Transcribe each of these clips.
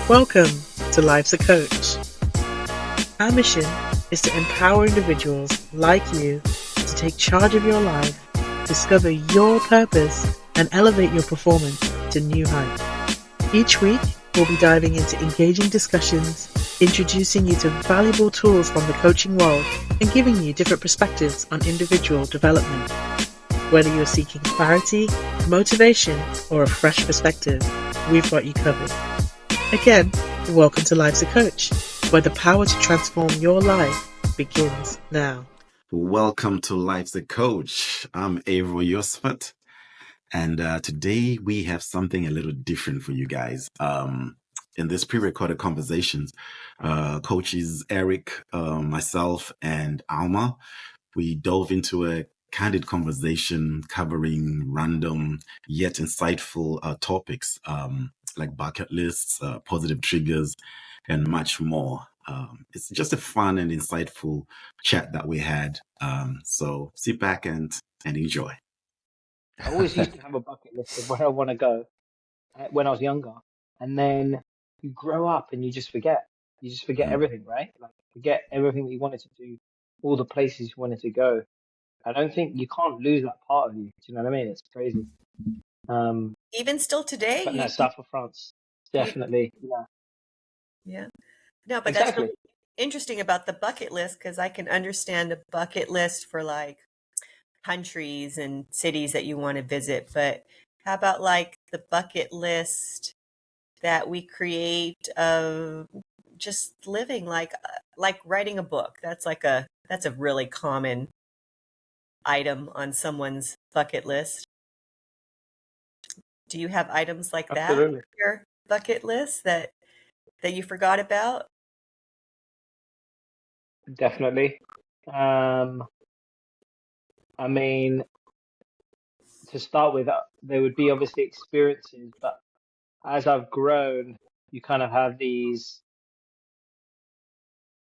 Welcome to Life's a Coach. Our mission is to empower individuals like you to take charge of your life, discover your purpose, and elevate your performance to new heights. Each week, we'll be diving into engaging discussions, introducing you to valuable tools from the coaching world, and giving you different perspectives on individual development. Whether you're seeking clarity, motivation, or a fresh perspective, we've got you covered. Again, welcome to Life's a Coach, where the power to transform your life begins now. Welcome to Life's a Coach. I'm Avril, your spot, and today we have something a little different for you guys. In this pre-recorded conversations, coaches Eric, myself, and Almar, we dove into a candid conversation covering random yet insightful topics like bucket lists, positive triggers, and much more. It's just a fun and insightful chat that we had. So sit back and enjoy. I always used to have a bucket list of where I want to go when I was younger. And then you grow up and you just forget. You just forget everything, right? Like forget everything that you wanted to do, all the places you wanted to go. I don't think you can't lose that part of you. Do you know what I mean? It's crazy. Even still today, But no, South of France, definitely. Yeah. No, but Exactly. That's really interesting about the bucket list, because I can understand a bucket list for like countries and cities that you want to visit. But how about like the bucket list that we create of just living, like writing a book? That's a really common item on someone's bucket list. Do you have items like that on your bucket list that you forgot about? Definitely. I mean, to start with, there would be obviously experiences, but as I've grown, you kind of have these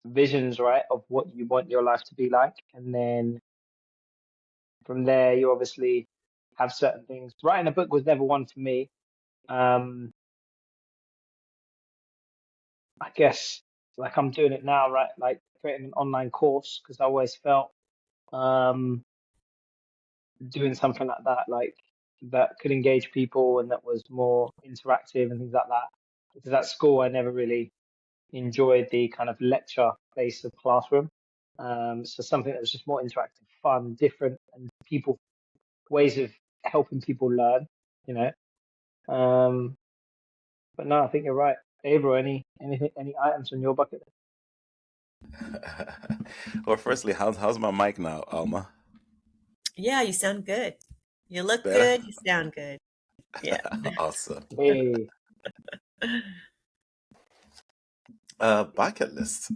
visions, right, of what you want your life to be like. And then from there, you obviously have certain things. Writing a book was never one for me. I guess like I'm doing it now, right? Like creating an online course, because I always felt doing something like that, like that could engage people and that was more interactive and things like that. Because at school, I never really enjoyed the kind of lecture based of classroom. So something that was just more interactive, fun, different, and people ways of helping people learn, you know. But no, I think you're right. Avril, any items on your bucket list? Well, firstly, how's my mic now, Alma? Yeah, you sound good. You look Better? good. You sound good. Yeah. Awesome. Hey. Bucket list.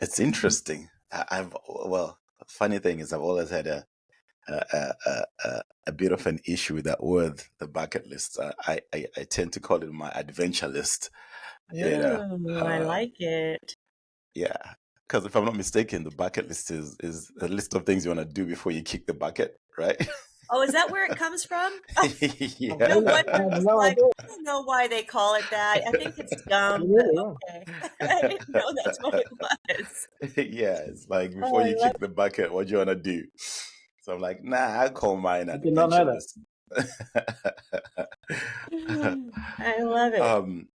It's interesting. Funny thing is, I've always had a bit of an issue with that word, the bucket list. I tend to call it my adventure list. I like it. Yeah, because if I'm not mistaken, the bucket list is a list of things you want to do before you kick the bucket, right? Oh, is that where it comes from? Yeah. No wonder I don't know why they call it that. I think it's dumb. Okay. I didn't know that's what it was. Yeah, it's like before you kick the bucket, what do you want to do? So I'm like, nah, I'll call mine an adventure list. I love it.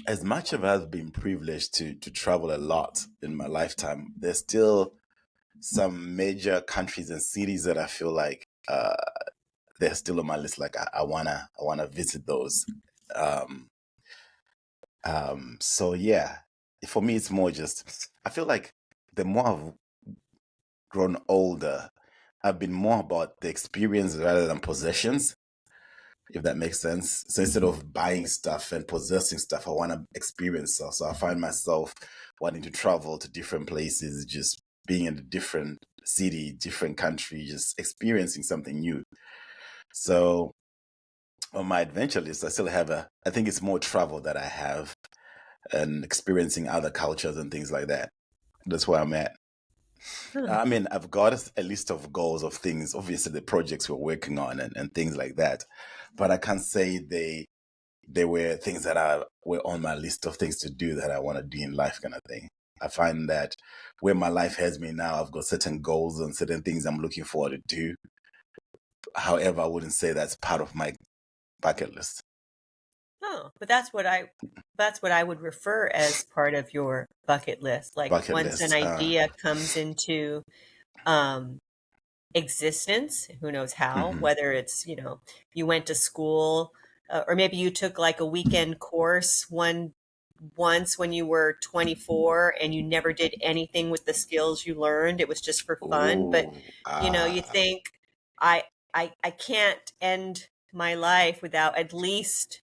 As much as I've been privileged to travel a lot in my lifetime, there's still some major countries and cities that I feel like they're still on my list. Like I wanna visit those. So yeah, for me it's more just I feel like the more I've grown older, I've been more about the experience rather than possessions, if that makes sense. So instead of buying stuff and possessing stuff, I want to experience stuff. So I find myself wanting to travel to different places, just being in a different city, different country, just experiencing something new. So on my adventure list, I still have I think it's more travel that I have and experiencing other cultures and things like that. That's where I'm at. I mean, I've got a list of goals of things, obviously the projects we're working on and things like that. But I can't say they were things that were on my list of things to do that I want to do in life kind of thing. I find that where my life has me now, I've got certain goals and certain things I'm looking forward to do. However, I wouldn't say that's part of my bucket list. Oh, but that's what I would refer as part of your bucket list. Like Bucket once an list. idea comes into um, existence, who knows how, Mhm. whether it's, you went to school, or maybe you took like a weekend course once when you were 24 and you never did anything with the skills you learned. It was just for fun. But, Ooh, you think I, I can't end my life without at least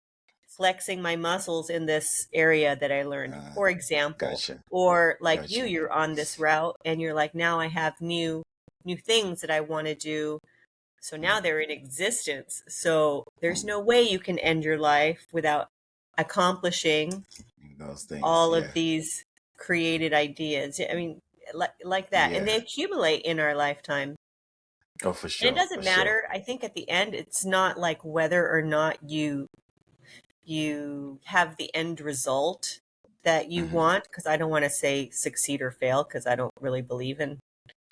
flexing my muscles in this area that I learned, for example. gotcha, Or like gotcha. you're on this route and you're like, now I have new things that I want to do. So now they're in existence. So there's no way you can end your life without accomplishing Those things, all of yeah. these created ideas. I mean, like that. And Yeah. they accumulate in our lifetime. Oh, for And sure, it doesn't for sure. matter. I think at the end, it's not like whether or not you have the end result that you Mhm. want, because I don't want to say succeed or fail because I don't really believe in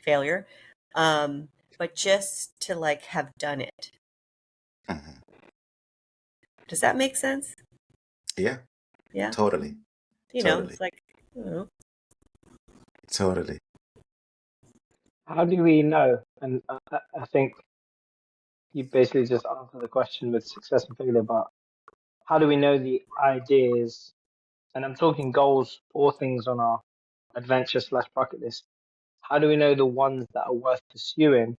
failure. But just to like have done it. Mhm. Does that make sense? Yeah, Yeah. totally, totally, It's like, I don't know. totally. How do we know? And I think you basically just answered the question with success and failure, but how do we know the ideas? And I'm talking goals or things on our adventure slash bucket list. How do we know the ones that are worth pursuing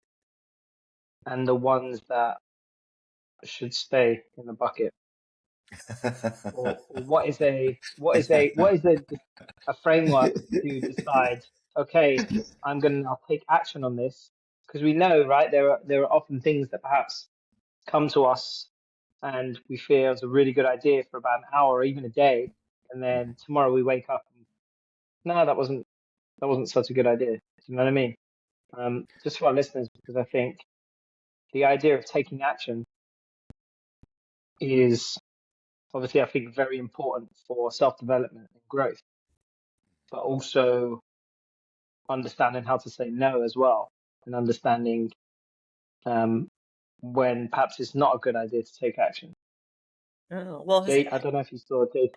and the ones that should stay in the bucket? Or what is a framework to decide, okay, I'll take action on this, because we know, right, there are often things that perhaps come to us and we feel it's a really good idea for about an hour or even a day, and then tomorrow we wake up and no, that wasn't such a good idea. Do you know what I mean? Just for our listeners, because I think the idea of taking action is obviously, I think, very important for self-development and growth, but also understanding how to say no as well, and understanding um, when perhaps it's not a good idea to take action. Oh, well, Jay, I don't know if you saw Jay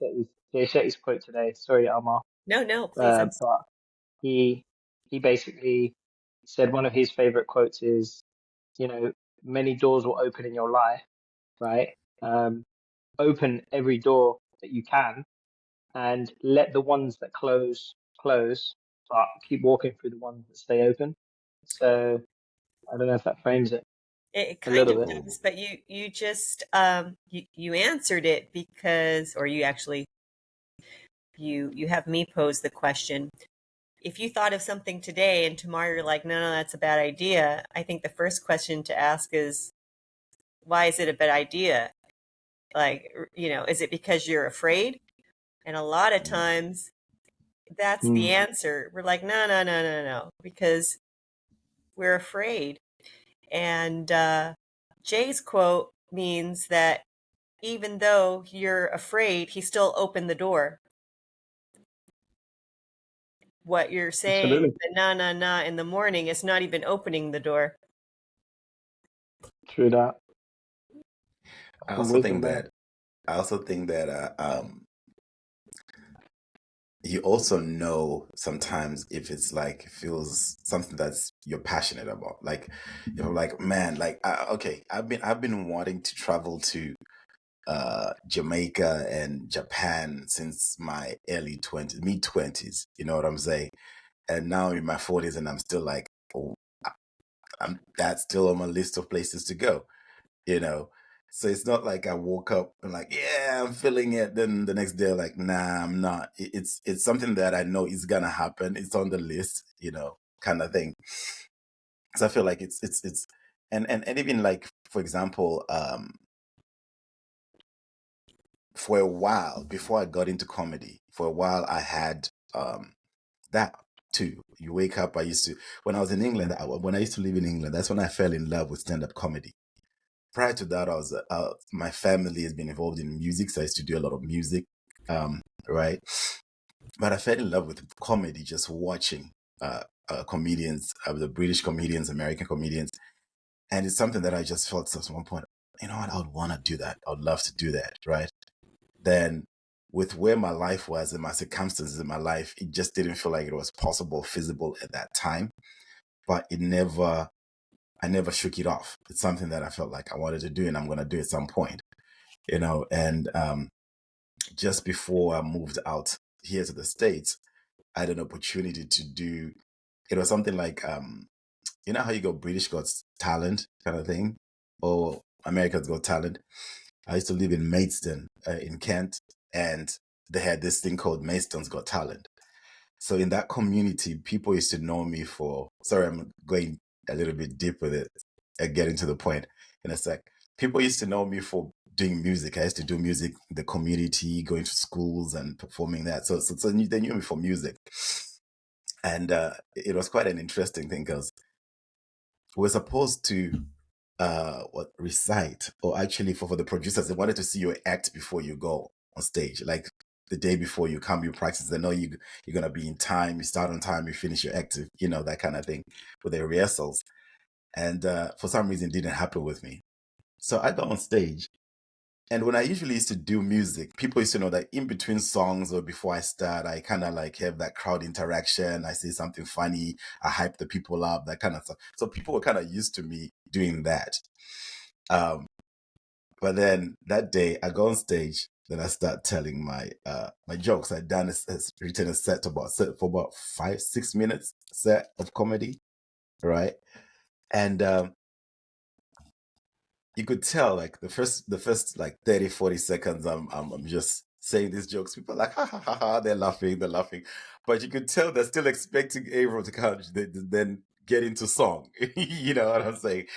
Shetty's quote today. Sorry, Almar, no, please. but he he basically said one of his favorite quotes is, many doors will open in your life, right? Open every door that you can, and let the ones that close, but keep walking through the ones that stay open. So I don't know if that frames it It a kind little of bit. does, but you just you answered it because, or you actually you have me pose the question. If you thought of something today and tomorrow you're like, no, that's a bad idea, I think the first question to ask is, why is it a bad idea? Like, is it because you're afraid? And a lot of times that's the Mm. answer. We're like, no, because we're afraid. And Jay's quote means that even though you're afraid, he still opened the door. What you're saying, Absolutely. the na in the morning is not even opening the door. True that. I Some also wisdom think there. that I also think that you also know sometimes if it's like feels something that's you're passionate about. Like you're like, man, like okay, I've been wanting to travel to Jamaica and Japan since my early 20s, mid 20s. You know what I'm saying? And now I'm in my 40s, and I'm still like, oh, that's still on my list of places to go. You know, so it's not like I woke up and like, yeah, I'm feeling it. Then the next day, like, nah, I'm not. It's something that I know is gonna happen. It's on the list, kind of thing. So I feel like it's and even like for example, for a while before I got into comedy, for a while I had that too. You wake up. When I was in England, when I used to live in England, that's when I fell in love with stand-up comedy. Prior to that, my family has been involved in music, so I used to do a lot of music, right? But I fell in love with comedy just watching comedians, the British comedians, American comedians, and it's something that I just felt at one point, you know what, I would want to do that. I would love to do that, right? Then with where my life was and my circumstances in my life, it just didn't feel like it was possible, feasible at that time. But I never shook it off. It's something that I felt like I wanted to do, and I'm going to do at some point, you know. And just before I moved out here to the States, I had an opportunity to do, it was something like, you know how you go British Got Talent kind of thing, or America's Got Talent. I used to live in Maidstone in Kent, and they had this thing called Maidstone's Got Talent. So in that community, people used to know me for, sorry, I'm going a little bit deep with it and getting to the point in a sec. People used to know me for doing music. I used to do music in the community, going to schools and performing that. So they knew me for music. And it was quite an interesting thing because we're supposed to recite, or actually for the producers, they wanted to see your act before you go on stage. Like the day before you come, you practice. They know you're gonna be in time. You start on time. You finish your act. You know, that kind of thing with the rehearsals. And for some reason, it didn't happen with me. So I got on stage, and when I usually used to do music, people used to know that in between songs or before I start, I kind of like have that crowd interaction. I say something funny, I hype the people up, that kind of stuff. So people were kind of used to me doing that. But then that day, I go on stage. Then I start telling my jokes. I'd written a set for about 5-6 minutes set of comedy, right? And you could tell like the first like 30-40 seconds I'm just saying these jokes. People are like ha ha ha ha, they're laughing, but you could tell they're still expecting Avril to come then get into song. You know what I'm saying?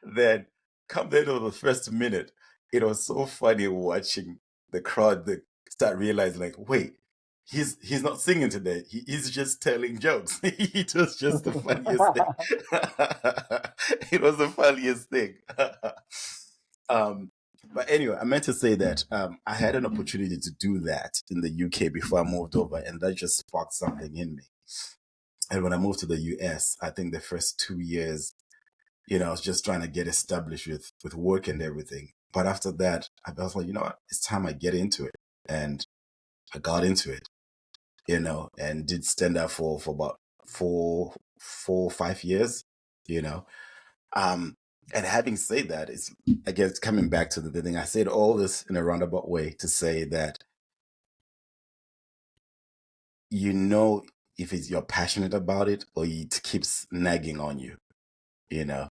Then come the end of the first minute, it was so funny watching the crowd start realizing like, wait, he's not singing today. He's just telling jokes. It was just the funniest thing. It was the funniest thing. But anyway, I meant to say that I had an opportunity to do that in the UK before I moved over, and that just sparked something in me. And when I moved to the US, I think the first 2 years, you know, I was just trying to get established with work and everything. But after that, I was like, you know what, it's time I get into it. And I got into it, you know, and did stand up for about 5 years, you know. And having said that, it's, I guess, coming back to the thing, I said all this in a roundabout way to say that, you know, if you're passionate about it or it keeps nagging on you, you know,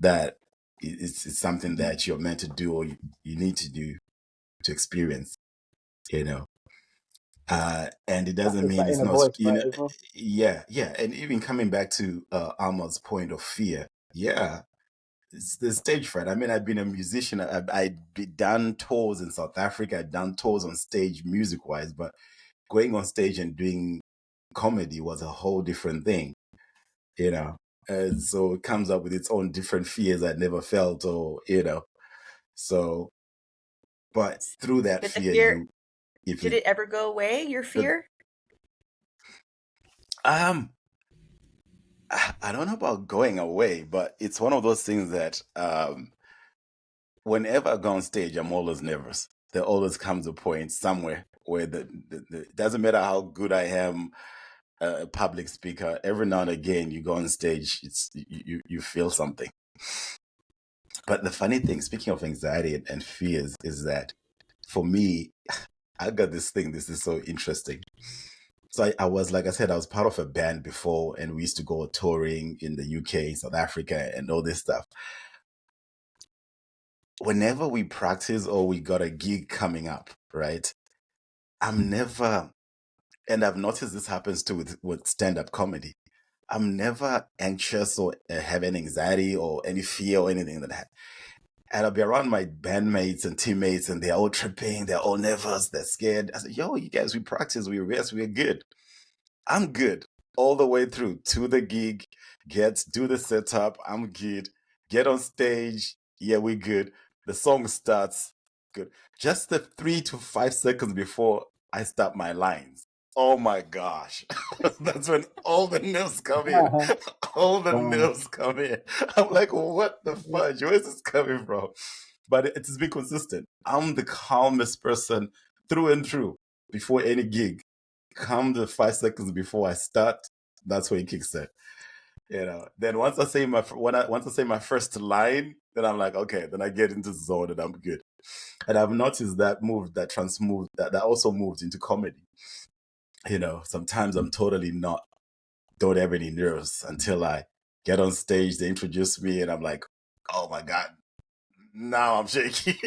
that it's something that you're meant to do or you need to do to experience, you know. And it doesn't mean that it's inner not, voice, you right, know, Avril? yeah. And even coming back to Almar's point of fear, yeah, it's the stage fright. I mean, I've been a musician. I'd done tours in South Africa. I'd done tours on stage music wise, but going on stage and doing comedy was a whole different thing, you know. And so it comes up with its own different fears I'd never felt, or, you know. So, but through that Did the fear, fear, if did you, it ever go away, your the, fear? I don't know about going away, but it's one of those things that whenever I go on stage, I'm always nervous. There always comes a point somewhere where it doesn't matter how good I am, a public speaker. Every now and again, you go on stage, you feel something. But the funny thing, speaking of anxiety and fears, is that for me, I got this thing. This is so interesting. So I was, like I said, I was part of a band before, and we used to go touring in the UK, South Africa, and all this stuff. Whenever we practice or we got a gig coming up, right? I'm never, and I've noticed this happens too with stand-up comedy. I'm never anxious or have any anxiety or any fear or anything like that. And I'll be around my bandmates and teammates, and they're all tripping, they're all nervous, they're scared. I said, yo, you guys, we practice, we rest, we're good. I'm good. all the way through to the gig, do the setup, I'm good, get on stage, yeah, we're good. The song starts, good. Just the 3 to 5 seconds before I start my lines. Oh my gosh. That's when all the nerves come in. All the Wow. nerves come in. I'm like, what the fudge? Where is this coming from? But it's been consistent. I'm the calmest person through and through before any gig. Come the 5 seconds before I start, that's when it kicks in. Then once I say my first line, then I'm like, okay, then I get into the zone and I'm good. And I've noticed that that also moved into comedy. Sometimes I'm totally don't have any nerves until I get on stage, they introduce me and I'm like, oh my God, now I'm shaky.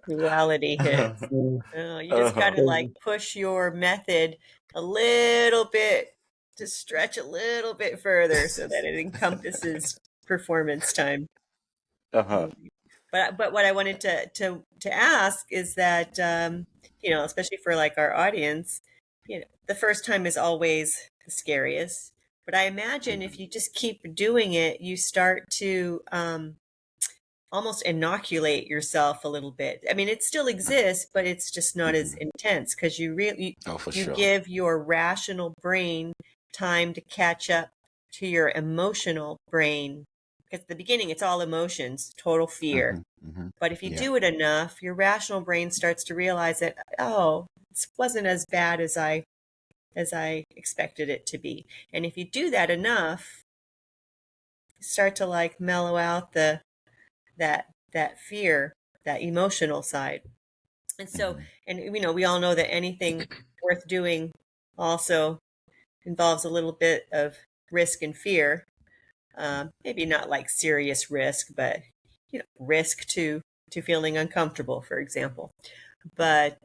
Reality hits. You just got to like push your method a little bit to stretch a little bit further so that it encompasses performance time. But what I wanted to ask is that especially for like our audience, the first time is always the scariest. But I imagine if you just keep doing it, you start to almost inoculate yourself a little bit. I mean, it still exists, but it's just not as intense because you sure. give your rational brain time to catch up to your emotional brain. Because at the beginning, it's all emotions, total fear. But if you do it enough, your rational brain starts to realize that, oh, this wasn't as bad as I expected it to be. And if you do that enough, you start to like mellow out that fear, that emotional side. And so, and we all know that anything worth doing also involves a little bit of risk and fear. Maybe not like serious risk, but risk to feeling uncomfortable, for example. But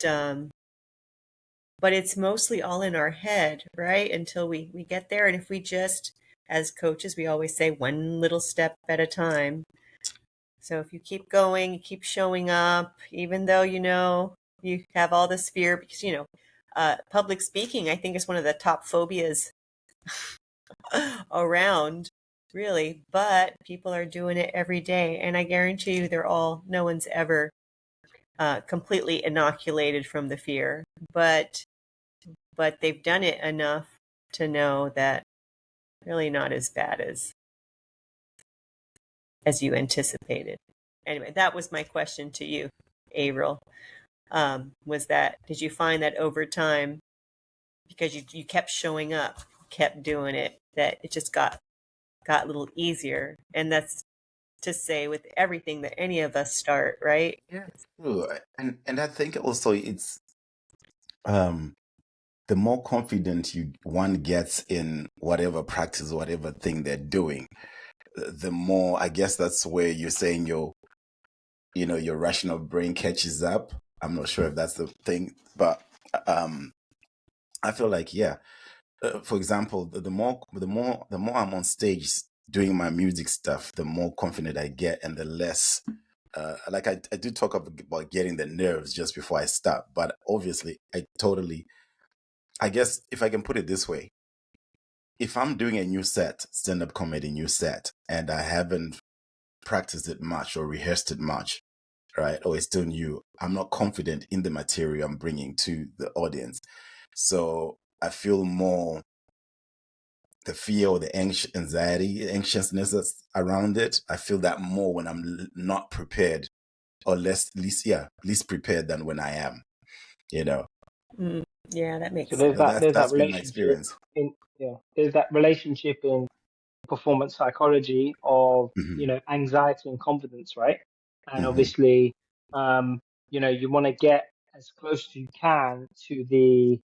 it's mostly all in our head, right? Until we get there. And if we just, as coaches, we always say one little step at a time. So if you keep going, you keep showing up, even though you have all this fear, because public speaking, I think, is one of the top phobias around, really. But people are doing it every day, and I guarantee you, no one's ever completely inoculated from the fear, but they've done it enough to know that really not as bad as you anticipated. Anyway, that was my question to you, Avril. Did you find that over time, because you kept showing up, kept doing it, that it just got a little easier? And that's to say with everything that any of us start, right? Yeah. And I think also it's the more confident one gets in whatever practice, whatever thing they're doing, the more, I guess that's where you're saying your rational brain catches up. I'm not sure if that's the thing, but I feel like, for example, the more I'm on stage doing my music stuff, the more confident I get, and the less like I do talk about getting the nerves just before I start. But obviously, I guess if I can put it this way, if I'm doing a new set, stand-up comedy new set, and I haven't practiced it much or rehearsed it much, right, or it's still new, I'm not confident in the material I'm bringing to the audience. So I feel more the fear or the anxiousness that's around it. I feel that more when I'm not prepared, or least prepared than when I am. Yeah, that makes So sense. there's that That's been my relationship experience. there's that relationship in performance psychology of anxiety and confidence, right? And obviously, you want to get as close as you can to the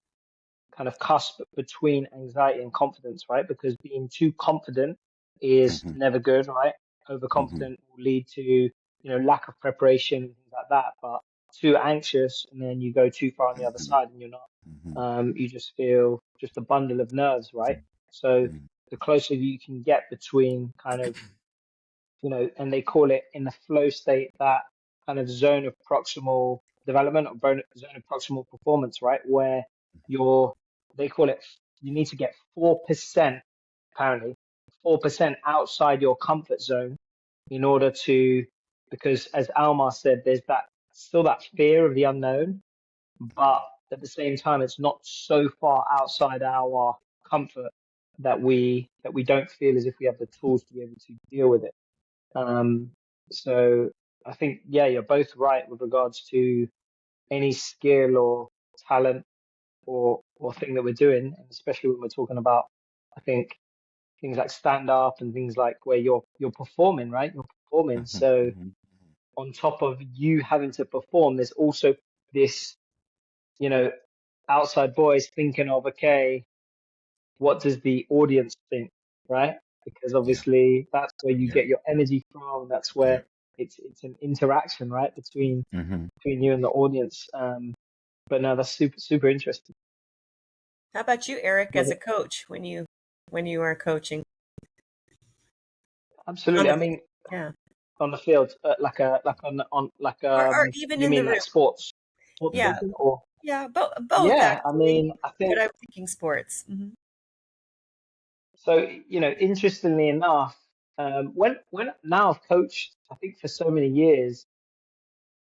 kind of cusp between anxiety and confidence, right? Because being too confident is never good, right? Overconfident will lead to lack of preparation and things like that. But too anxious, and then you go too far on the other side, and you're not. You just feel just a bundle of nerves, right? So the closer you can get between kind of and they call it in the flow state, that kind of zone of proximal development or zone of proximal performance, right? Where you're they call it, you need to get 4%, apparently, 4% outside your comfort zone in order to, because as Almar said, there's still that fear of the unknown, but at the same time, it's not so far outside our comfort that we don't feel as if we have the tools to be able to deal with it. So I think, yeah, you're both right with regards to any skill or talent or thing that we're doing, and especially when we're talking about, I think, things like stand up and things like where you're performing, right? You're performing. So on top of you having to perform, there's also this, outside voice thinking of, okay, what does the audience think, right? Because Yeah. obviously that's where you Yeah. get your energy from. That's Yeah. where it's an interaction, right, between Mm-hmm. you and the audience. But no, that's super interesting. How about you, Eric, Love as a it. coach when you are coaching on Absolutely. I the mean, yeah, on the field, on like or even you in the mean room? like sports Yeah, coaching, or yeah, both yeah, I actually. mean, I But think I was thinking sports. so. Interestingly enough, when now I've coached, I think for so many years,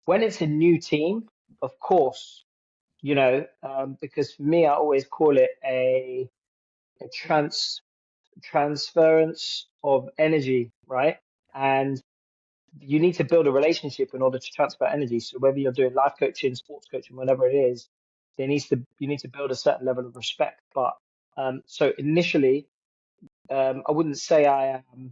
when it's a new team, of course, because for me, I always call it a transference of energy, right? And you need to build a relationship in order to transfer energy. So whether you're doing life coaching, sports coaching, whatever it is, you need to build a certain level of respect. But so initially, I wouldn't say I am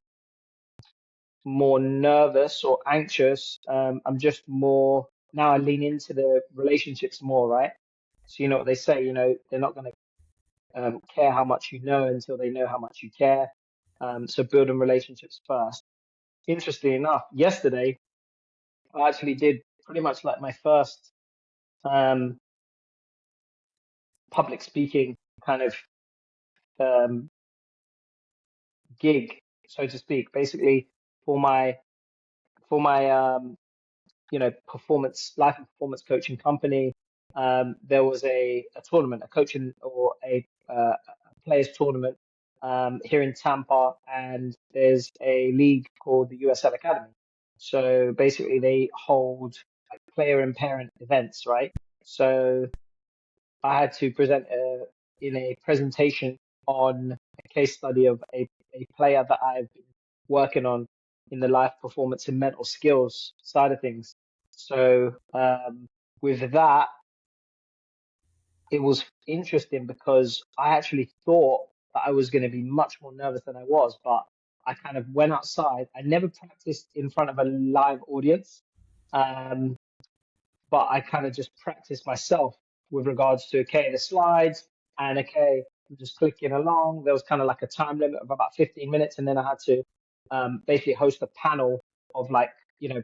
more nervous or anxious. I'm just more now. I lean into the relationships more, right? So you know what they say. They're not going to care how much you know until they know how much you care. So building relationships first. Interestingly enough, yesterday I actually did pretty much like my first um, public speaking kind of um, gig, so to speak. Basically, for my performance life and performance coaching company, there was a tournament, a coaching or a players tournament here in Tampa, and there's a league called the USL Academy. So basically, they hold like player and parent events, right? So I had to present in a presentation on a case study of a player that I've been working on in the life performance and mental skills side of things. So with that, it was interesting because I actually thought that I was going to be much more nervous than I was, but I kind of went outside. I never practiced in front of a live audience. Um, but I kind of just practiced myself with regards to, okay, the slides, and okay, I'm just clicking along. There was kind of like a time limit of about 15 minutes, and then I had to basically host a panel of like,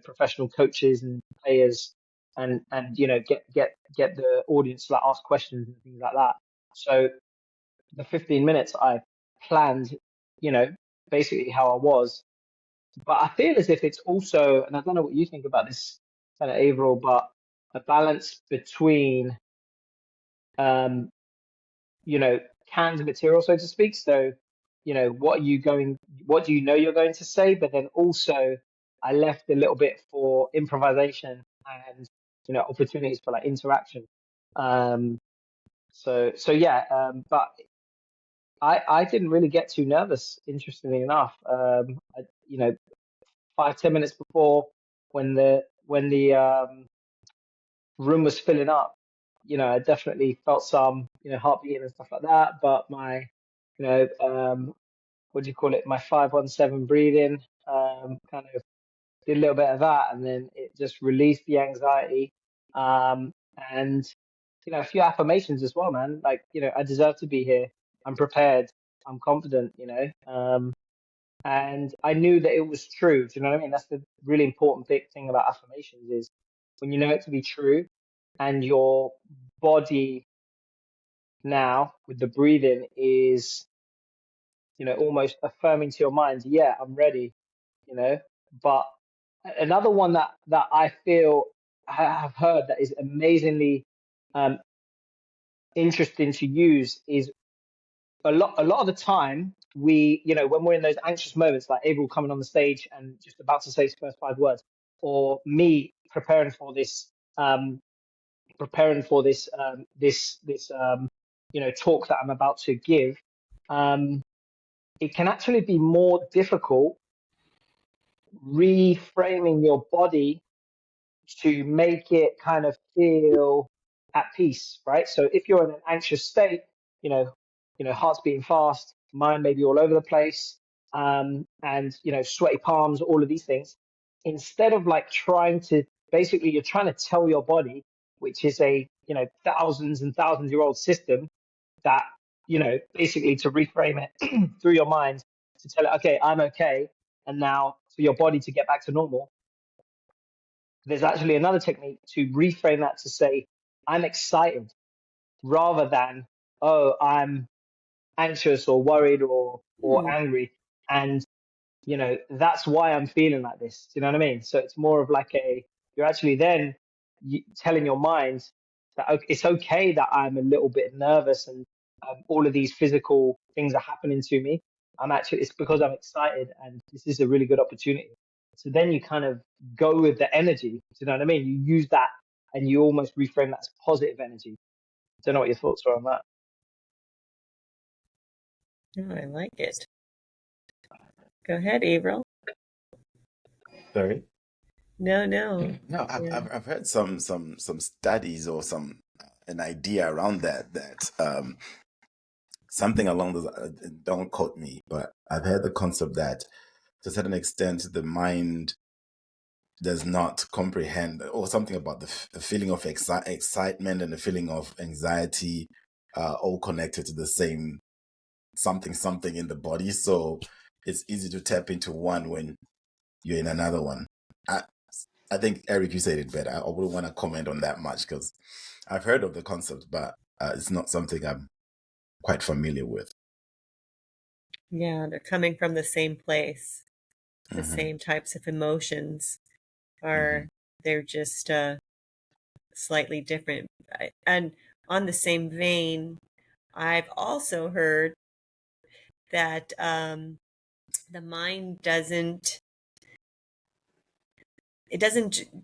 professional coaches and players, and get the audience to like ask questions and things like that. So the 15 minutes I planned, you know, basically how I was. But I feel as if it's also, and I don't know what you think about this, kind of Avril, but a balance between, um, canned material, so to speak. So, what do you know you're going to say? But then also, I left a little bit for improvisation and, opportunities for like interaction. Um, so yeah, but I didn't really get too nervous, interestingly enough. 5-10 minutes before, when the room was filling up, I definitely felt some, heartbeat and stuff like that. But my, what do you call it? My 5-1-7 breathing, kind of did a little bit of that, and then it just released the anxiety. Um, and a few affirmations as well, man. Like, I deserve to be here. I'm prepared. I'm confident. And I knew that it was true. Do you know what I mean? That's the really important big thing about affirmations is when you know it to be true, and your body now with the breathing is, almost affirming to your mind, yeah, I'm ready, you know. But another one that I feel I have heard that is amazingly um, interesting to use is a lot of the time we, when we're in those anxious moments, like Avril coming on the stage and just about to say his first 5 words, or me preparing for this talk that I'm about to give, it can actually be more difficult reframing your body to make it kind of feel at peace, right? So if you're in an anxious state, you know, heart's beating fast, mind maybe all over the place, and sweaty palms, all of these things. Instead of like basically you're trying to tell your body, which is a thousands and thousands year old system, that basically to reframe it through your mind to tell it, okay, I'm okay, and now for your body to get back to normal. There's actually another technique to reframe that to say, I'm excited, rather than, oh, I'm anxious or worried or angry. And, that's why I'm feeling like this. Do you know what I mean? So it's more of like you're actually then telling your mind that it's okay that I'm a little bit nervous and all of these physical things are happening to me. It's because I'm excited and this is a really good opportunity. So then you kind of go with the energy. Do you know what I mean? You use that and you almost reframe that as positive energy. Don't know what your thoughts are on that. Oh, I like it. Go ahead, Avril. Sorry. No. No, I've heard some studies or an idea around that something along those. Don't quote me, but I've heard the concept that to a certain extent the mind does not comprehend, or something about the feeling of excitement and the feeling of anxiety, all connected to the same something in the body. So it's easy to tap into one when you're in another one. I think, Eric, you said it better. I wouldn't want to comment on that much because I've heard of the concept, but it's not something I'm quite familiar with. Yeah, they're coming from the same place. The Mm-hmm. same types of emotions Mm-hmm. they're just slightly different. And on the same vein, I've also heard that the mind doesn't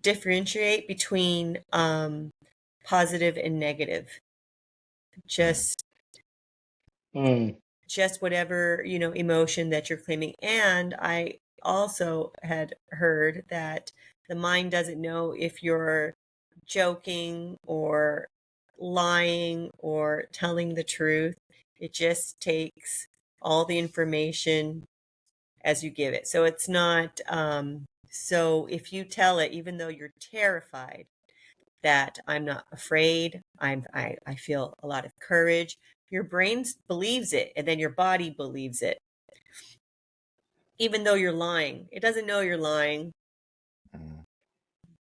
differentiate between positive and negative. Just whatever emotion that you're claiming. And I also had heard that the mind doesn't know if you're joking or lying or telling the truth. It just takes all the information as you give it. So it's not so if you tell it, even though you're terrified, that I'm not afraid, I feel a lot of courage, your brain believes it, and then your body believes it. Even though you're lying, it doesn't know you're lying,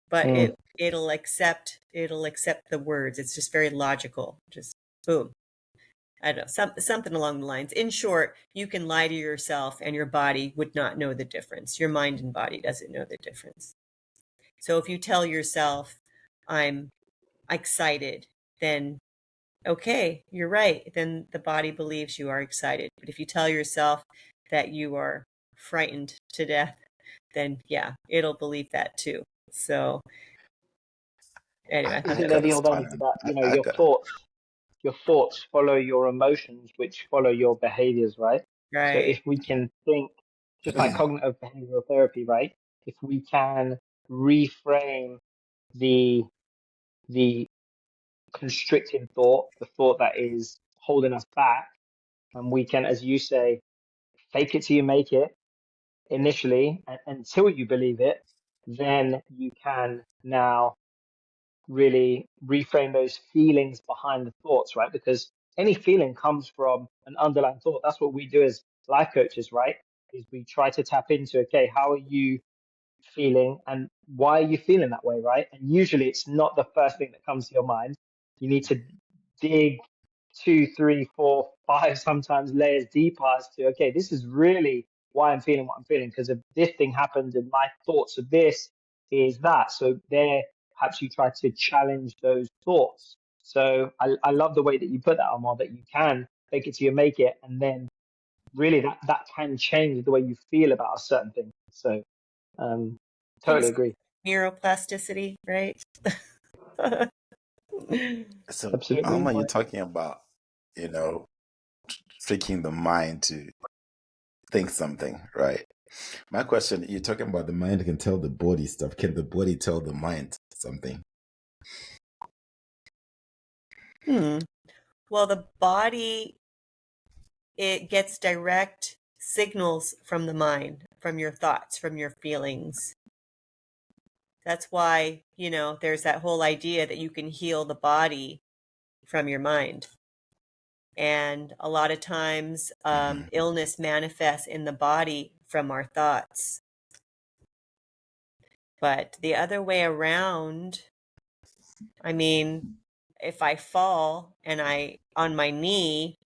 but it'll accept the words. It's just very logical. Just boom. I don't know, something along the lines. In short, you can lie to yourself and your body would not know the difference. Your mind and body doesn't know the difference. So if you tell yourself, I'm excited, then okay, you're right. Then the body believes you are excited. But if you tell yourself that you are frightened to death, then yeah, it'll believe that too. So anyway, I thought Isn't that there was the old adage that, your thoughts follow your emotions, which follow your behaviors, right? So right. if we can think, just like cognitive behavioral therapy, right? If we can reframe the constricting thought, the thought that is holding us back, and we can, as you say, fake it till you make it initially, until you believe it, then you can now really reframe those feelings behind the thoughts, right? Because any feeling comes from an underlying thought. That's what we do as life coaches, right? Is we try to tap into, okay, how are you feeling and why are you feeling that way, right? And usually it's not the first thing that comes to your mind. You need to dig 2, 3, 4, 5, sometimes layers deeper as to, okay, this is really why I'm feeling what I'm feeling, because if this thing happened and my thoughts of this is that. So there, perhaps you try to challenge those thoughts. So I love the way that you put that, Almar, that you can fake it till you make it, and then really that can change the way you feel about a certain thing. So totally Things agree. neuroplasticity, right? So, Absolutely. Alma, you're talking about, you know, tricking the mind to think something, right? My question, you're talking about the mind can tell the body stuff. Can the body tell the mind something? Well, the body, it gets direct signals from the mind, from your thoughts, from your feelings. That's why, there's that whole idea that you can heal the body from your mind. And a lot of times, illness manifests in the body from our thoughts. But the other way around, I mean, if I fall and on my knee,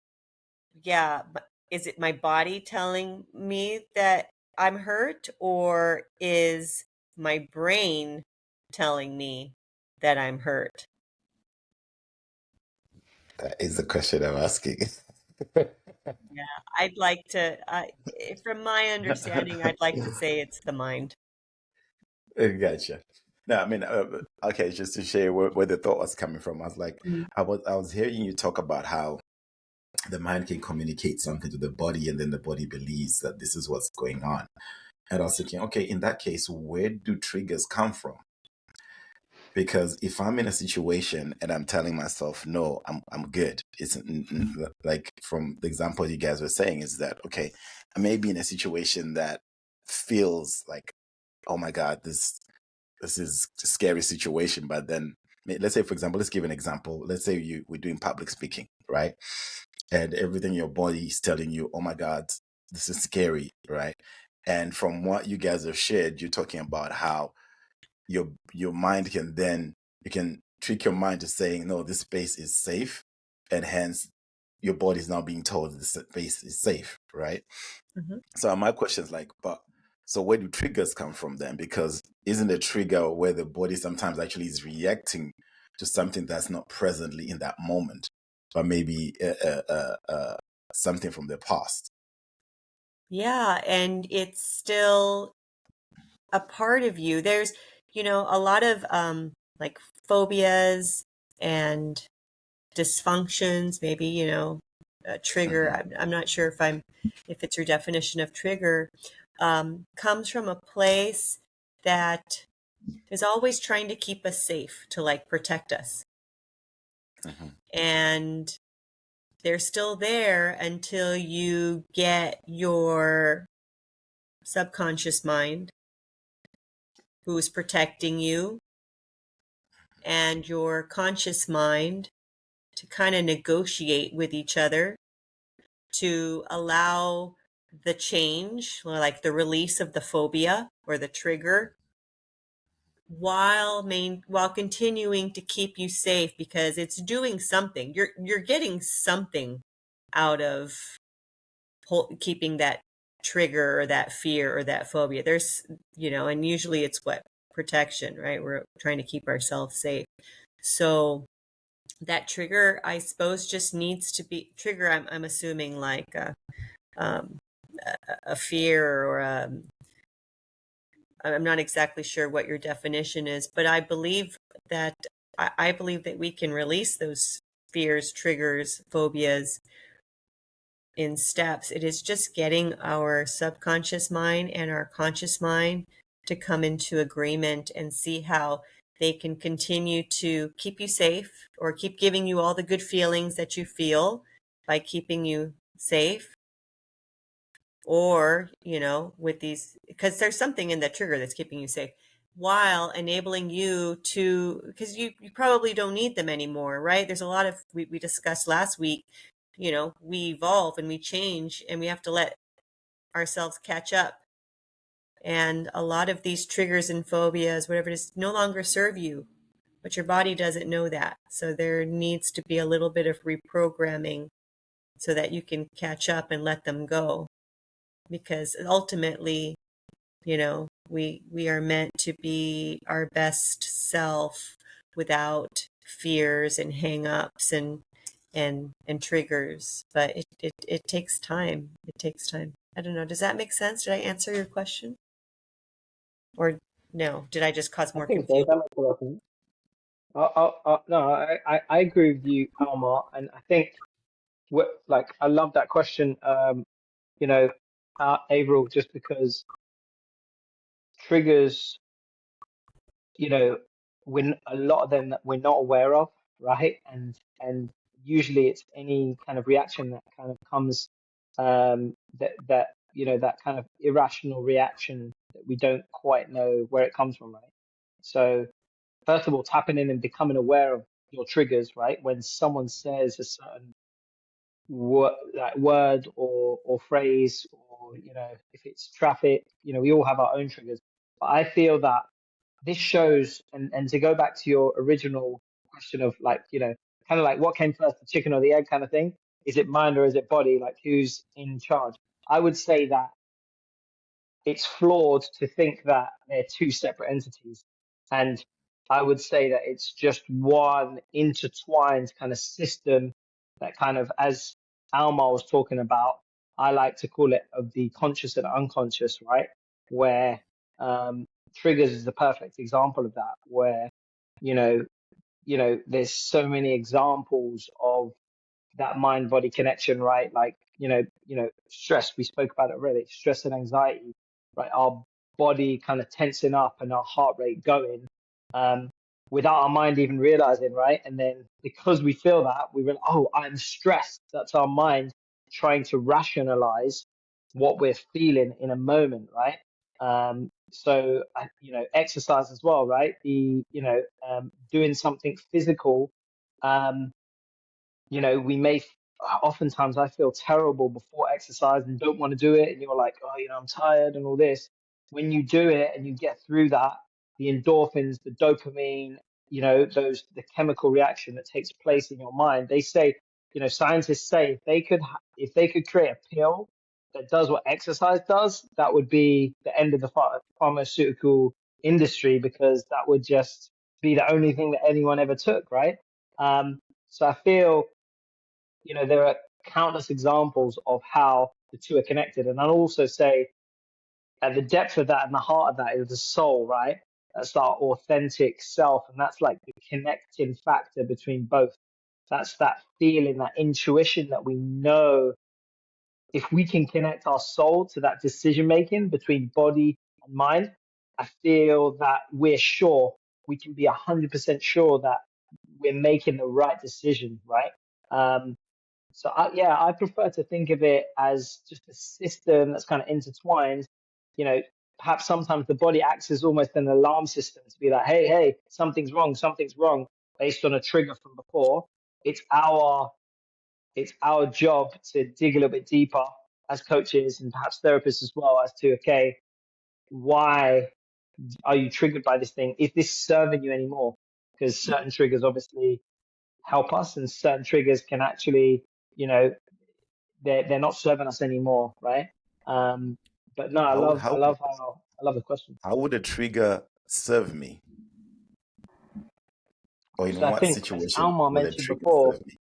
yeah, but is it my body telling me that I'm hurt, or is my brain telling me that I'm hurt? That is the question I'm asking. Yeah, I'd like to, from my understanding, I'd like to say it's the mind. Gotcha. No, I mean, okay, just to share where the thought was coming from. I was like, Mhm. I was hearing you talk about how the mind can communicate something to the body, and then the body believes that this is what's going on. And I was thinking, okay, in that case, where do triggers come from? Because if I'm in a situation and I'm telling myself, no, I'm good. It's like from the example you guys were saying is that, okay, I may be in a situation that feels like, oh my God, this is a scary situation. But then let's say, for example, let's give an example. Let's say we're doing public speaking, right? And everything in your body is telling you, oh my God, this is scary, right? And from what you guys have shared, you're talking about how your mind can then, you can trick your mind to saying, no, this space is safe, and hence your body is now being told this space is safe, right? Mhm. So my question is like, but so where do triggers come from then? Because isn't a trigger where the body sometimes actually is reacting to something that's not presently in that moment, but maybe something from the past? Yeah, and it's still a part of you. There's, a lot of like phobias and dysfunctions, maybe, a trigger. Hmm. I'm not sure if it's your definition of trigger, comes from a place that is always trying to keep us safe, to like protect us. Hmm. And they're still there until you get your subconscious mind, who's protecting you, and your conscious mind to kind of negotiate with each other to allow the change, or like the release of the phobia or the trigger, while continuing to keep you safe, because it's doing something. You're getting something out of keeping that trigger or that fear or that phobia. There's, and usually it's what? Protection, right? We're trying to keep ourselves safe. So that trigger, I suppose, just needs to be trigger. I'm assuming like um, a fear, or I'm not exactly sure what your definition is, but that I believe that we can release those fears, triggers, phobias in steps. It is just getting our subconscious mind and our conscious mind to come into agreement and see how they can continue to keep you safe, or keep giving you all the good feelings that you feel by keeping you safe. Or, with these, because there's something in the trigger that's keeping you safe, while enabling you to, because you probably don't need them anymore, right? There's a lot of, we discussed last week, we evolve and we change, and we have to let ourselves catch up. And a lot of these triggers and phobias, whatever it is, no longer serve you, but your body doesn't know that. So there needs to be a little bit of reprogramming so that you can catch up and let them go. Because ultimately, we are meant to be our best self without fears and hang-ups and triggers, but it takes time. It takes time. I don't know. Does that make sense? Did I answer your question? Or no? Did I just cause I more think so. confusion? That makes a lot of sense. No, I agree with you, Almar, and I think like I love that question. You know, Avril, just because triggers, you know, when a lot of them that we're not aware of, right? And usually it's any kind of reaction that kind of comes, that that kind of irrational reaction that we don't quite know where it comes from, right? So first of all, tapping in and becoming aware of your triggers, right? When someone says a certain word or phrase, or if it's traffic, we all have our own triggers. But I feel that this shows, and to go back to your original question of, like, kind of like what came first, the chicken or the egg kind of thing. Is it mind or is it body? Like, who's in charge? I would say that it's flawed to think that they're two separate entities. And I would say that it's just one intertwined kind of system that kind of, as Almar was talking about, I like to call it of the conscious and unconscious, right? Where triggers is the perfect example of that, where, you know, there's so many examples of that mind body connection, right? Like, stress, we spoke about it already, stress and anxiety, right? Our body kind of tensing up and our heart rate going, um, without our mind even realizing, right? And then because we feel that, we realize, oh, I'm stressed. That's our mind trying to rationalize what we're feeling in a moment, right? So, exercise as well, right? Doing something physical, um, we may, oftentimes I feel terrible before exercise and don't want to do it. And you're like, oh, I'm tired and all this. When you do it and you get through that, the endorphins, the dopamine, the chemical reaction that takes place in your mind, they say, scientists say if they could create a pill that does what exercise does, that would be the end of the pharmaceutical industry, because that would just be the only thing that anyone ever took, right? So I feel, there are countless examples of how the two are connected. And I'll also say at the depth of that and the heart of that is the soul, right? That's our authentic self. And that's like the connecting factor between both. That's that feeling, that intuition that we know, if we can connect our soul to that decision making between body and mind, I feel that we're sure, we can be 100% sure that we're making the right decision, right? So I prefer to think of it as just a system that's kind of intertwined. You know, Perhaps sometimes the body acts as almost an alarm system to be like, hey, something's wrong, based on a trigger from before. It's our job to dig a little bit deeper as coaches and perhaps therapists as well, as to, okay, why are you triggered by this thing? Is this serving you anymore? Because certain triggers obviously help us, and certain triggers can actually, you know, they're not serving us anymore, right? But no, I How would love I how love how I love the question. how would a trigger serve me? Or in So I what think, situation will a trigger serve me?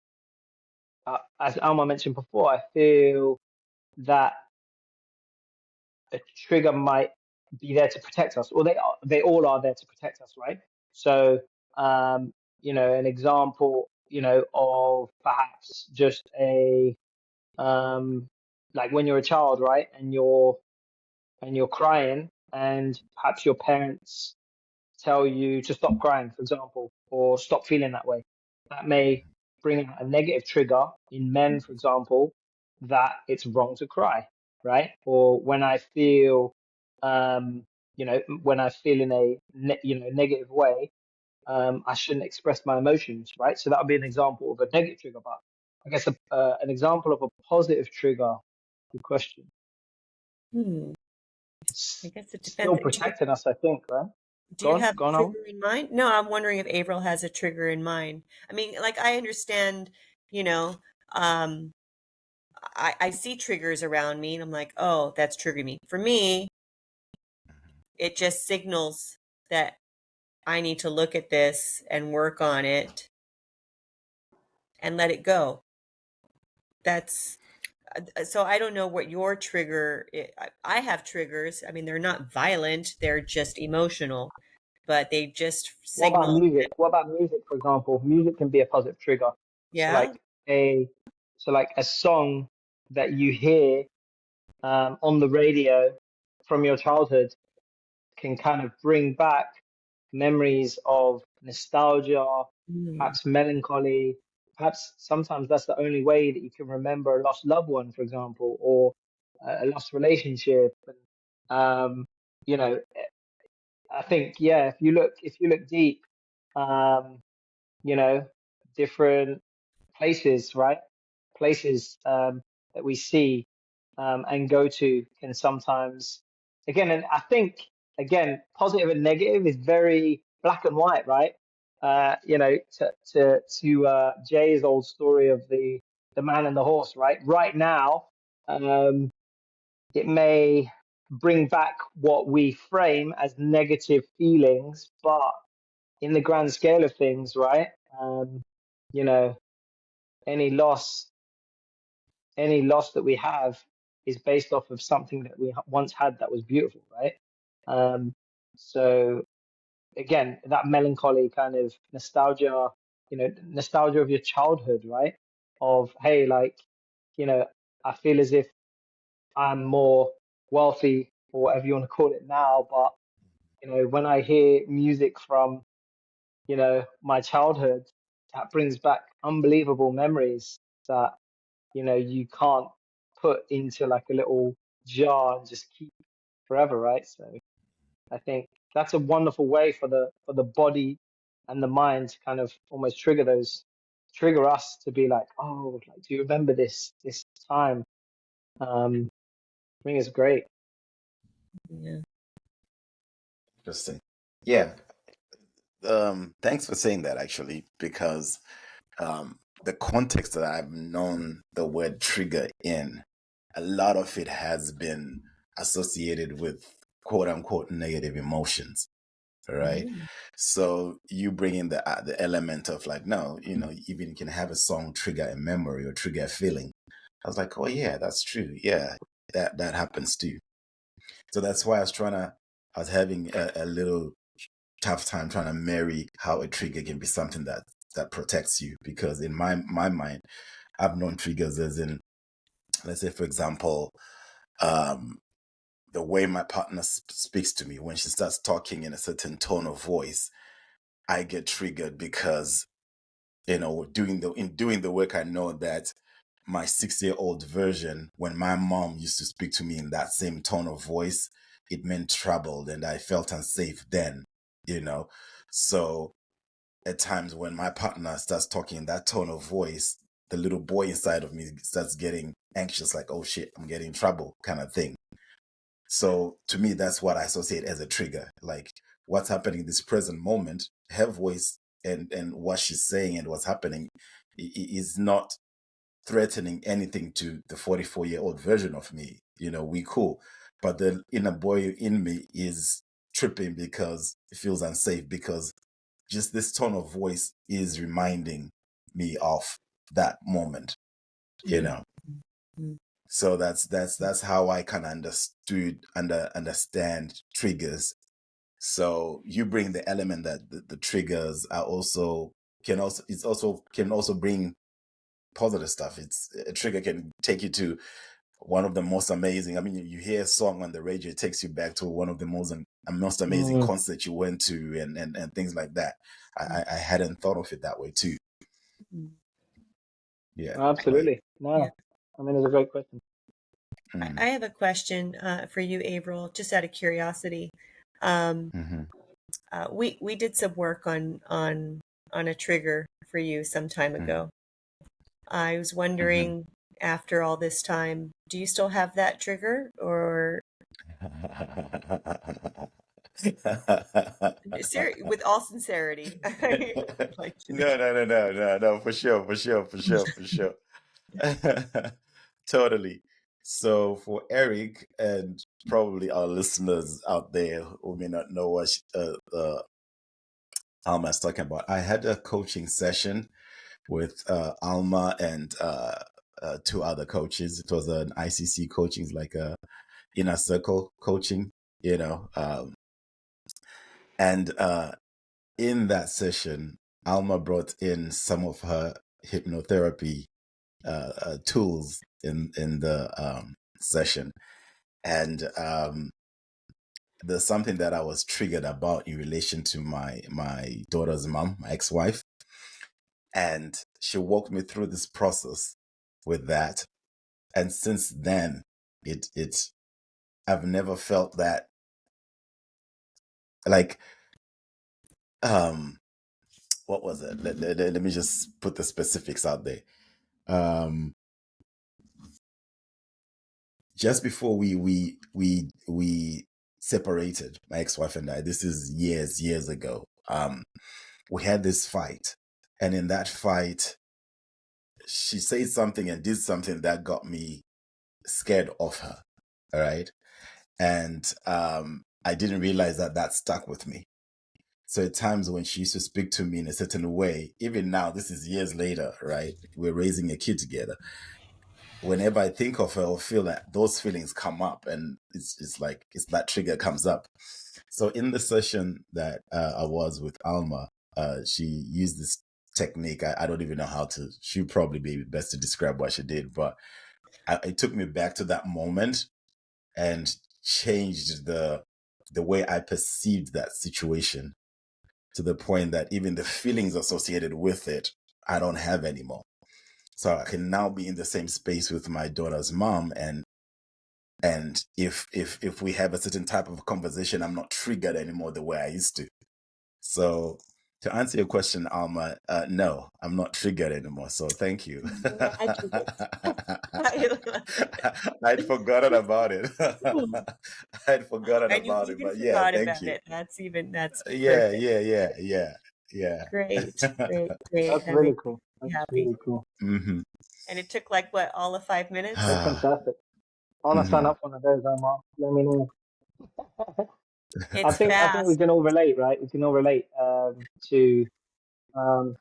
As Almar mentioned before, I feel that a trigger might be there to protect us, or they all are there to protect us, right? So, an example, of perhaps just like when you're a child, right, and you're crying, and perhaps your parents tell you to stop crying, for example, or stop feeling that way. That may bring out a negative trigger in men, for example, that it's wrong to cry, right? Or when I feel, when I feel in a negative way, I shouldn't express my emotions, right? So that would be an example of a negative trigger. But I guess an example of a positive trigger. Good question. Hmm. I It's guess it still depends. protecting us, I think, right? Do you have Go a on, Alan. trigger in mind? No, I'm wondering if Avril has a trigger in mind. I mean, like, I understand, you know, um, I see triggers around me and I'm like, oh, that's triggering me. For me, it just signals that I need to look at this and work on it and let it go. That's so I don't know what your trigger I have triggers. I mean, they're not violent, they're just emotional, but they just What about signal. music? What about music, for example? Music can be a positive trigger. So Yeah. like a song that you hear on the radio from your childhood can kind of bring back memories of nostalgia, Mm. perhaps melancholy. Perhaps sometimes that's the only way that you can remember a lost loved one, for example, or a lost relationship. And, you know, I think, yeah, if you look deep, um, you know, different places, right? Places that we see and go to can sometimes, again, and I think, again, positive and negative is very black and white, right? To Jay's old story of the man and the horse, right? Right now, um, it may bring back what we frame as negative feelings, but in the grand scale of things, right? Um, you know, any loss, any loss that we have is based off of something that we once had that was beautiful, right? So again, that melancholy kind of nostalgia, nostalgia of your childhood, right? Of, hey, like, I feel as if I'm more wealthy or whatever you want to call it now, but when I hear music from my childhood, that brings back unbelievable memories that, you can't put into like a little jar and just keep forever, right? So I think that's a wonderful way for the body and the mind to kind of almost trigger us to be like, oh, like, do you remember this time? I think it's great. Yeah. Interesting. Yeah. Thanks for saying that, actually, because the context that I've known the word trigger in, a lot of it has been associated with quote unquote negative emotions. Right. Mm. So you bring in the element of like, no, even you can have a song trigger a memory or trigger a feeling. I was like, oh yeah, that's true. Yeah, that happens too. So that's why I was having a little tough time trying to marry how a trigger can be something that protects you, because in my mind, I've known triggers as in, let's say, for example, the way my partner speaks to me when she starts talking in a certain tone of voice, I get triggered because doing the work, I know that my 6-year-old version, when my mom used to speak to me in that same tone of voice, it meant troubled, and I felt unsafe then. So at times when my partner starts talking in that tone of voice, the little boy inside of me starts getting anxious, like, oh shit, I'm getting in trouble, kind of thing. So to me, that's what I associate as a trigger. Like, what's happening in this present moment, her voice and what she's saying and what's happening is not threatening anything to the 44-year-old version of me. We cool. But the inner boy in me is tripping because it feels unsafe, because just this tone of voice is reminding me of that moment, you know. Mm. So that's how I kind of understand triggers. So you bring the element that the triggers are also can also bring positive stuff. It's a trigger can take you to one of the most amazing. I mean, you hear a song on the radio, it takes you back to one of the most amazing Mm, concerts you went to, and things like that. I hadn't thought of it that way too. Mm. Yeah, like, absolutely. Yeah. No, I mean, it's a great question. mm, I have a question for you, Avril, just out of curiosity. Um, mhm, we did some work on a trigger for you some time mhm, ago. I was mhm. wondering, after all this time, do you still have that trigger, or with all sincerity, I'd like to know. No, no, no, no, no, no, for sure, for sure, for sure, for sure. Totally. So for Eric and probably our listeners out there who may not know what Almar's talking about. I had a coaching session with Alma and two other coaches. It was an ICC coaching, like a inner circle coaching, you know. And in that session, Alma brought in some of her hypnotherapy tools in the session, and there's something that I was triggered about in relation to my daughter's mom, my ex-wife, and she walked me through this process with that. And since then, it's I've never felt that, like, what was it? Let me just put the specifics out there. Just before we separated, my ex-wife and I, this is years ago, we had this fight, and in that fight, she said something and did something that got me scared of her. All right. And I didn't realize that stuck with me. So at times when she used to speak to me in a certain way, even now, this is years later, right? We're raising a kid together. Whenever I think of her or feel that, those feelings come up, and it's like that trigger comes up. So in the session that I was with Alma, she used this technique. I don't even know how to. She'd probably be best to describe what she did, but it took me back to that moment and changed the way I perceived that situation, to the point that even the feelings associated with it, I don't have anymore. So I can now be in the same space with my daughter's mom, and if we have a certain type of conversation, I'm not triggered anymore the way I used to. So to answer your question, Alma, no, I'm not triggered anymore. So thank you. I'd forgotten about it. I'd forgotten And you about it, even but yeah, forgot thank about you. it. That's Yeah, perfect. yeah. Great, great, great. That's That really makes cool. me That's happy. really cool. Mm-hmm. And it took like what, all of 5 minutes? That's fantastic. I want to sign Mm-hmm. up for one of those, Omar. Let me know. It's I think we fast. can all relate, right? We can all relate to um,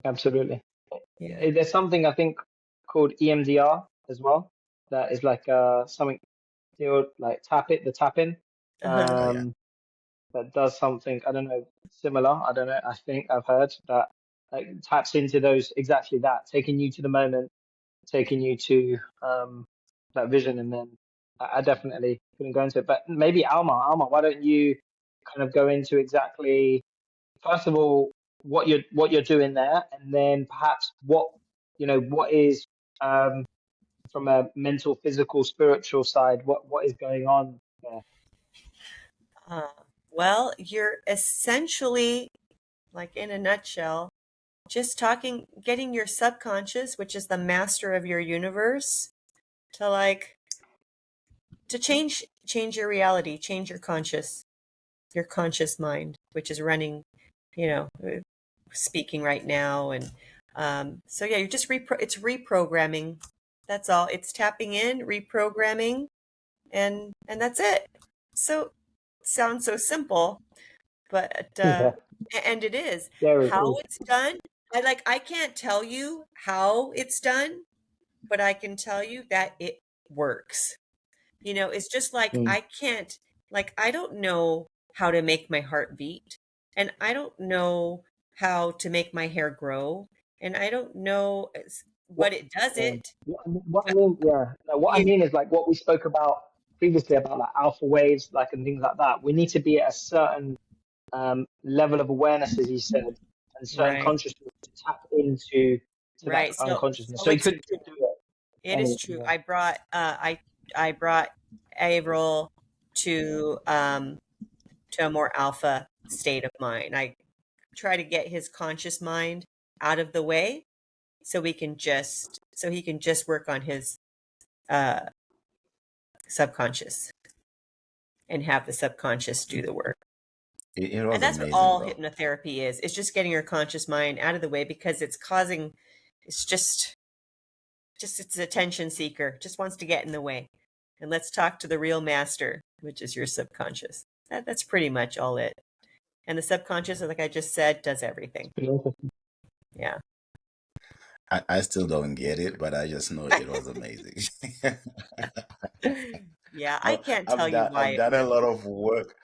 absolutely. Yeah. There's something I think called EMDR as well. That is like something, like the tap in. Uh-huh. Oh yeah. Um, that does something, I don't know, similar. I don't know. I think I've heard that, like, taps into those, exactly that, taking you to the moment, taking you to that vision. And then I definitely couldn't go into it. But maybe Alma, why don't you kind of go into exactly, first of all, what you're doing there, and then perhaps what is, from a mental, physical, spiritual side, what is going on there? Uh, well, you're essentially, like in a nutshell, just getting your subconscious, which is the master of your universe, to like to change your reality, change your conscious mind, which is running, speaking right now. And so yeah, you're just it's reprogramming. That's all. It's tapping in, reprogramming, and that's it. So sounds so simple, but Yeah, and it is. there it How is. it's done, I can't tell you how it's done, but I can tell you that it works. It's just like Mm. I don't know how to make my heart beat, and I don't know how to make my hair grow, and I don't know What, what it does yeah. it. What I mean, yeah. No, what I You, mean is, like, what we spoke about previously about, like, alpha waves, like, and things like that. We need to be at a certain level of awareness, as you said, and certain right, consciousness to tap into that right. unconsciousness. So So you it's could do it. it is true. Yeah. I brought Avril to a more alpha state of mind. I try to get his conscious mind out of the way so he can just work on his uh, subconscious and have the subconscious do the work. It And was that's what amazing all though. hypnotherapy is. It's just getting your conscious mind out of the way because it's just it's an attention seeker, just wants to get in the way. And let's talk to the real master, which is your subconscious. That's pretty much all it. And the subconscious, like I just said, does everything. Pretty interesting. Yeah. I still don't get it, but I just know it was amazing. Yeah, I can't tell you why I've done a lot of work.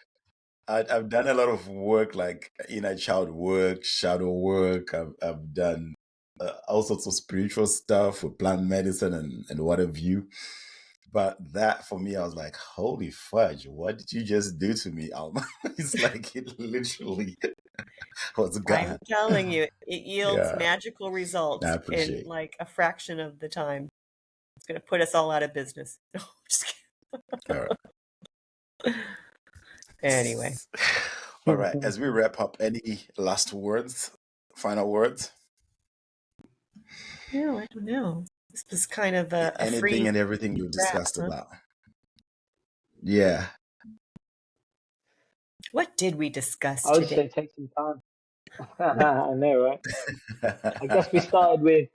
I've done a lot of work, like inner child work, shadow work. I've done all sorts of spiritual stuff with plant medicine and what have you. But that for me, I was like, holy fudge, what did you just do to me, Alma? It's like it literally was I'm gone. telling you, it yields Yeah, magical I results in appreciate. like a fraction of the time. It's going to put us all out of business. No, I'm just All right. kidding. Anyway, All right. As we wrap up, any last words, final words? no, I don't know. This was kind of a Anything free and everything we've wrap, discussed huh? about. Yeah. What did we discuss I would today? say take some time. I know, right? I guess we started with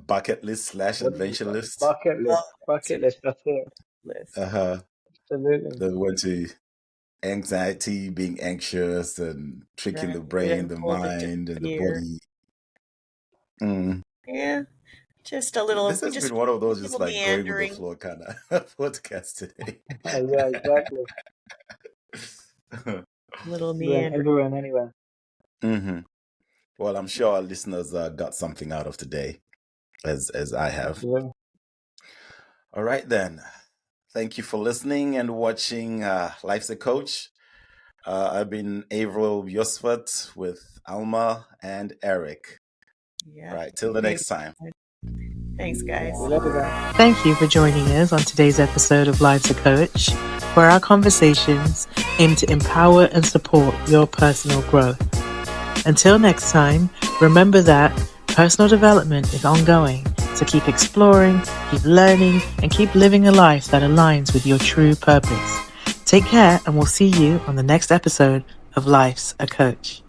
Bucket list slash what did we adventure start? list. Bucket list. Oh, that's Bucket right, list. That's it. list. Uh-huh. Absolutely. Then we went to anxiety, being anxious and tricking the Right. We brain, didn't the pull the mind, and the fear. body. Mm. Yeah, just a little, This has just been one of a those just little like going with the meandering, flow kind of podcast today. Yeah, exactly. little Went meandering. everywhere and anywhere. hmm Well, I'm sure our listeners got something out of today, as I have. Absolutely. All right, then. Thank you for listening and watching Life's a Coach. I've been Avril Yosfat with Alma and Eric. Yeah. All right, till the next time. Thanks, guys. See you later, guys. Thank you for joining us on today's episode of Life's a Coach, where our conversations aim to empower and support your personal growth. Until next time, remember that personal development is ongoing, so keep exploring, keep learning, and keep living a life that aligns with your true purpose. Take care, and we'll see you on the next episode of Life's a Coach.